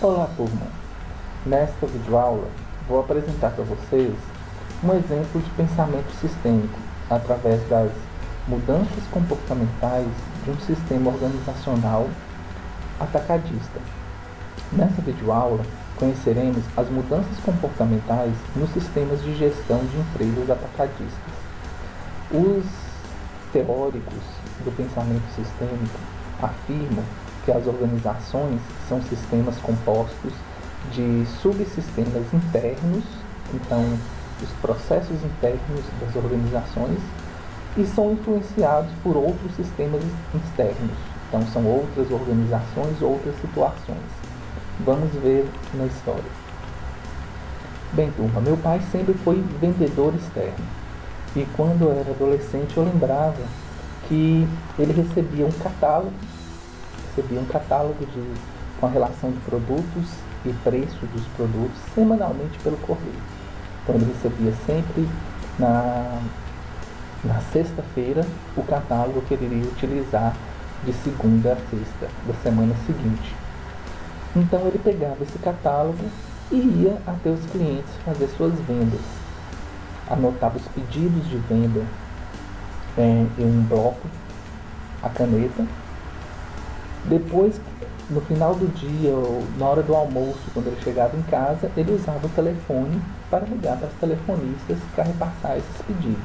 Olá, turma! Nesta videoaula, vou apresentar para vocês um exemplo de pensamento sistêmico através das mudanças comportamentais de um sistema organizacional atacadista. Nessa videoaula, conheceremos as mudanças comportamentais nos sistemas de gestão de empresas atacadistas. Os teóricos do pensamento sistêmico afirmam que as organizações são sistemas compostos de subsistemas internos, então os processos internos das organizações, e são influenciados por outros sistemas externos, então são outras organizações, outras situações. Vamos ver na história. Bem, turma, meu pai sempre foi vendedor externo, e quando eu era adolescente eu lembrava que ele recebia um catálogo com a relação de produtos e preço dos produtos semanalmente pelo correio. Então ele recebia sempre na sexta-feira o catálogo que ele iria utilizar de segunda a sexta da semana seguinte. Então ele pegava esse catálogo e ia até os clientes fazer suas vendas. Anotava os pedidos de venda em um bloco, a caneta. Depois, no final do dia, ou na hora do almoço, quando ele chegava em casa, ele usava o telefone para ligar para os telefonistas para repassar esses pedidos.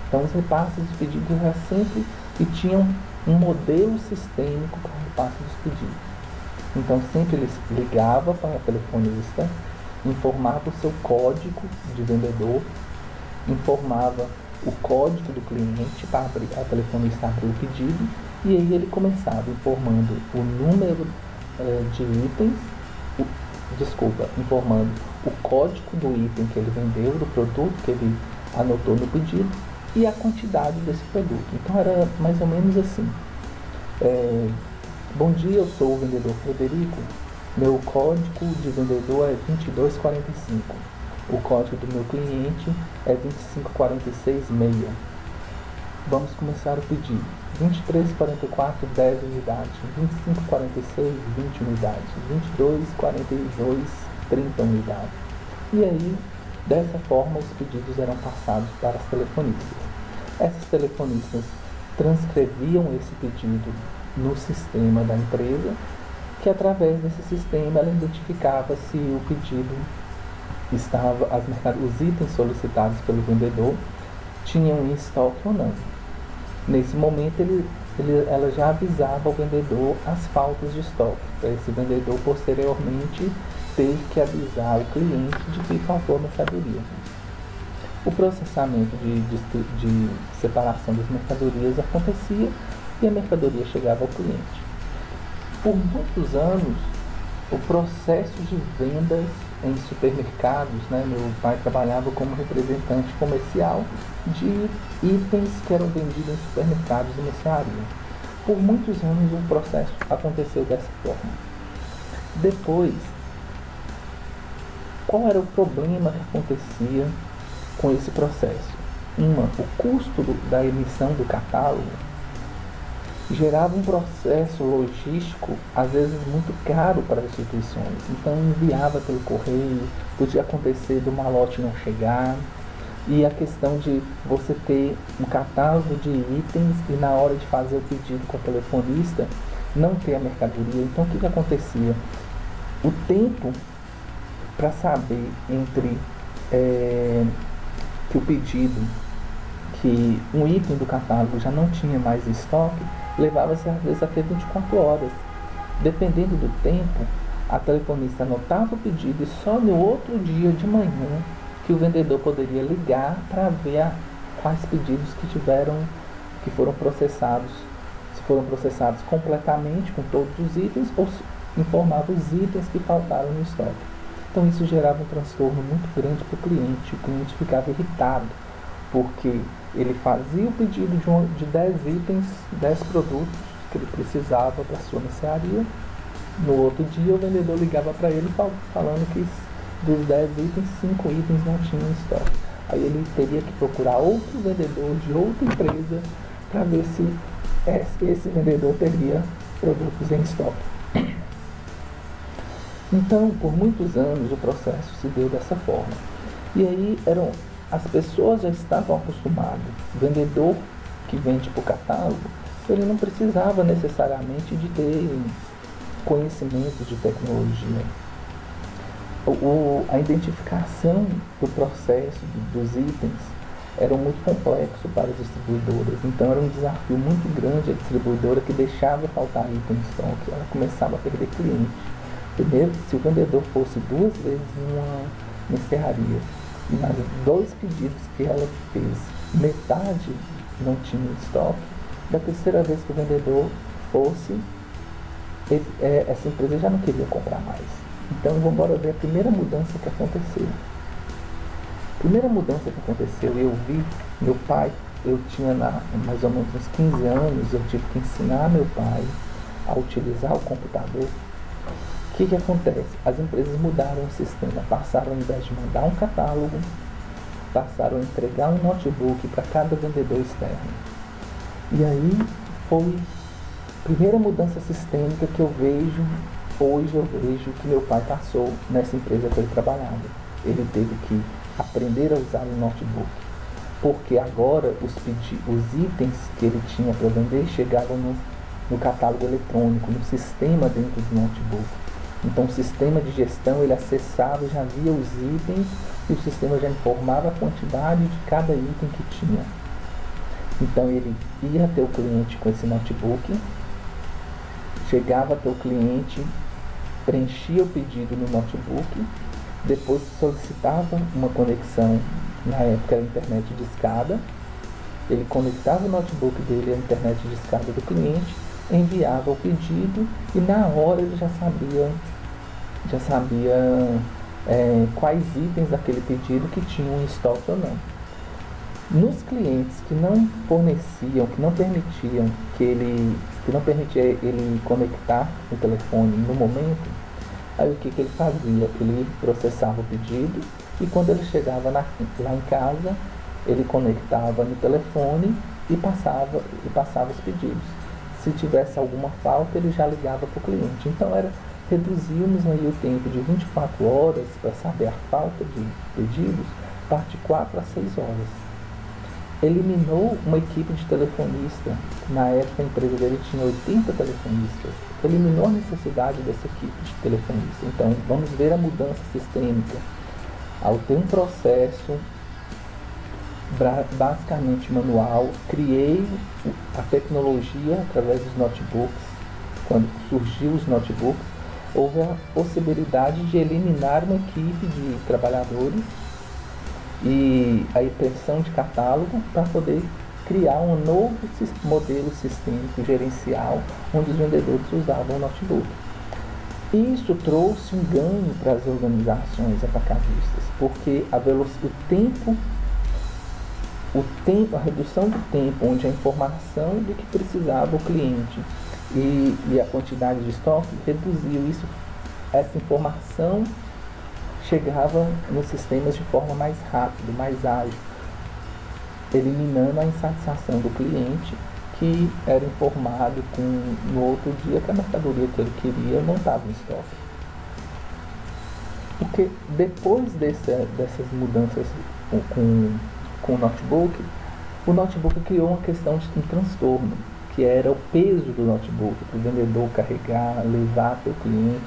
Então, os repasses dos pedidos eram sempre e tinham um modelo sistêmico para o repasse dos pedidos. Então, sempre ele ligava para o telefonista, informava o seu código de vendedor, informava o código do cliente para a telefonista abrir o pedido, e aí ele começava informando o número de itens, informando o código do item que ele vendeu, do produto que ele anotou no pedido e a quantidade desse produto. Então era mais ou menos assim. Bom dia, eu sou o vendedor Frederico, meu código de vendedor é 2245. O código do meu cliente é 25466. Vamos começar o pedido. 2344, 10 unidades. 2546, 20 unidades. 2242, 30 unidades. E aí, dessa forma, os pedidos eram passados para as telefonistas. Essas telefonistas transcreviam esse pedido no sistema da empresa, que através desse sistema ela identificava se o pedido estava, os itens solicitados pelo vendedor tinham em estoque ou não. Nesse momento ela já avisava o vendedor as faltas de estoque, para esse vendedor posteriormente ter que avisar o cliente de que faltou a mercadoria. O processamento de separação das mercadorias acontecia e a mercadoria chegava ao cliente. Por muitos anos, o processo de vendas em supermercados, meu pai trabalhava como representante comercial de itens que eram vendidos em supermercados e mercearia. Por muitos anos o processo aconteceu dessa forma. Depois, qual era o problema que acontecia com esse processo? O custo da emissão do catálogo gerava um processo logístico, às vezes muito caro para as instituições. Então enviava pelo correio, podia acontecer do malote não chegar, e a questão de você ter um catálogo de itens e na hora de fazer o pedido com o telefonista não ter a mercadoria. Então o que acontecia? O tempo para saber entre que o pedido, que um item do catálogo já não tinha mais estoque, levava-se às vezes até 24 horas. Dependendo do tempo, a telefonista anotava o pedido e só no outro dia de manhã que o vendedor poderia ligar para ver quais pedidos que foram processados, se foram processados completamente com todos os itens ou informava os itens que faltaram no estoque. Então isso gerava um transtorno muito grande para o cliente ficava irritado, porque ele fazia o pedido de 10 itens, 10 produtos que ele precisava para a sua mercearia. No outro dia o vendedor ligava para ele falando que dos 10 itens, 5 itens não tinham estoque. Aí ele teria que procurar outro vendedor de outra empresa para ver se esse vendedor teria produtos em estoque. Então, por muitos anos, o processo se deu dessa forma. E aí, as pessoas já estavam acostumadas. O vendedor que vende por catálogo, ele não precisava necessariamente de ter conhecimento de tecnologia. A identificação do processo dos itens era muito complexo para as distribuidoras, então era um desafio muito grande a distribuidora, que deixava faltar item em estoque, ela começava a perder cliente. Primeiro, se o vendedor fosse 2 vezes numa encerraria e nas 2 pedidos que ela fez, metade não tinha estoque, da terceira vez que o vendedor fosse, essa empresa já não queria comprar mais. Então vamos embora ver a primeira mudança que aconteceu. A primeira mudança que aconteceu, eu vi meu pai, eu tinha mais ou menos uns 15 anos, eu tive que ensinar meu pai a utilizar o computador. O que acontece? As empresas mudaram o sistema, passaram, ao invés de mandar um catálogo, passaram a entregar um notebook para cada vendedor externo. E aí foi a primeira mudança sistêmica que eu vejo, hoje eu vejo que meu pai passou nessa empresa que ele trabalhava. Ele teve que aprender a usar o notebook, porque agora os itens que ele tinha para vender chegavam no catálogo eletrônico, no sistema dentro do notebook. Então o sistema de gestão, ele acessava, já via os itens e o sistema já informava a quantidade de cada item que tinha. Então ele ia até o cliente com esse notebook, chegava até o cliente, preenchia o pedido no notebook, depois solicitava uma conexão, na época era internet de escada, ele conectava o notebook dele à internet de escada do cliente, enviava o pedido e na hora ele já sabia quais itens daquele pedido que tinham em estoque ou não. Nos clientes que não forneciam, que não permitia ele conectar o telefone no momento, aí o que ele fazia? Ele processava o pedido e quando ele chegava lá em casa, ele conectava no telefone e passava os pedidos. Se tivesse alguma falta, ele já ligava para o cliente. Então reduzimos aí o tempo de 24 horas para saber a falta de pedidos, parte 4 a 6 horas. Eliminou uma equipe de telefonista. Na época a empresa dele tinha 80 telefonistas. Eliminou a necessidade dessa equipe de telefonista. Então vamos ver a mudança sistêmica. Ao ter um processo basicamente manual, criei a tecnologia através dos notebooks. Quando surgiu os notebooks, houve a possibilidade de eliminar uma equipe de trabalhadores e a impressão de catálogo para poder criar um novo modelo sistêmico gerencial onde os vendedores usavam o notebook. Isso trouxe um ganho para as organizações atacadistas, porque a redução do tempo onde a informação do que precisava o cliente e a quantidade de estoque reduziu isso, essa informação chegava nos sistemas de forma mais rápida, mais ágil, eliminando a insatisfação do cliente, que era informado no outro dia que a mercadoria que ele queria não estava em estoque. Porque depois dessas mudanças com o notebook criou uma questão de um transtorno, que era o peso do notebook, para o vendedor carregar, levar para o cliente,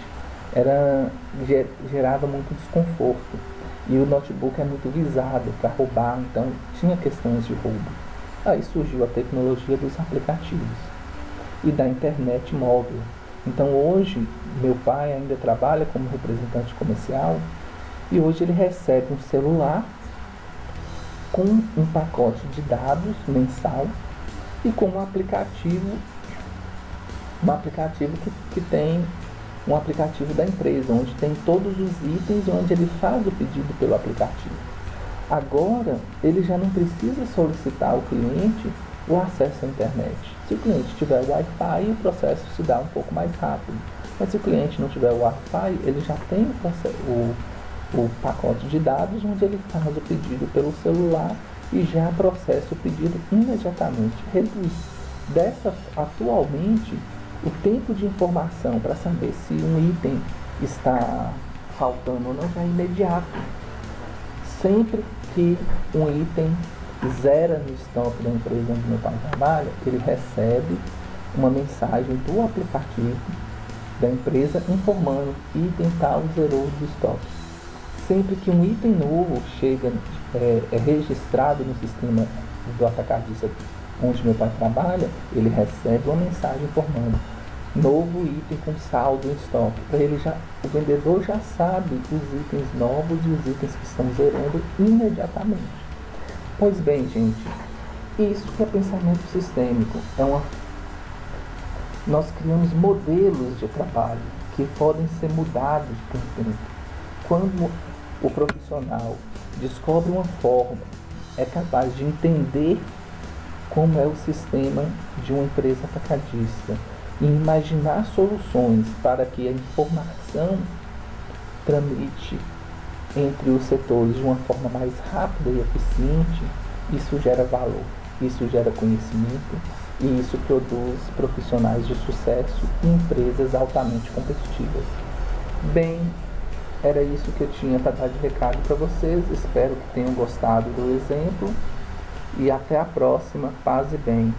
gerava muito desconforto. E o notebook é muito visado para roubar, então tinha questões de roubo. Aí surgiu a tecnologia dos aplicativos e da internet móvel. Então hoje, meu pai ainda trabalha como representante comercial e hoje ele recebe um celular com um pacote de dados mensal e com um aplicativo que tem um aplicativo da empresa, onde tem todos os itens, onde ele faz o pedido pelo aplicativo. Agora, ele já não precisa solicitar ao cliente o acesso à internet. Se o cliente tiver Wi-Fi, o processo se dá um pouco mais rápido. Mas se o cliente não tiver Wi-Fi, ele já tem o pacote de dados, onde ele faz o pedido pelo celular e já processa o pedido imediatamente. Reduz. Atualmente, o tempo de informação para saber se um item está faltando ou não já é imediato. Sempre que um item zera no estoque da empresa onde meu pai trabalha, ele recebe uma mensagem do aplicativo da empresa informando item tal zerou do estoque. Sempre que um item novo chega, é registrado no sistema do atacadista onde meu pai trabalha, ele recebe uma mensagem informando novo item com saldo em estoque. O vendedor já sabe os itens novos e os itens que estão zerando imediatamente. Pois bem, gente, isso que é pensamento sistêmico. Nós criamos modelos de trabalho que podem ser mudados com o tempo. Quando o profissional descobre uma forma, é capaz de entender como é o sistema de uma empresa atacadista e imaginar soluções para que a informação tramite entre os setores de uma forma mais rápida e eficiente, isso gera valor, isso gera conhecimento e isso produz profissionais de sucesso e empresas altamente competitivas. Bem, era isso que eu tinha para dar de recado para vocês. Espero que tenham gostado do exemplo e até a próxima. Paz e bem.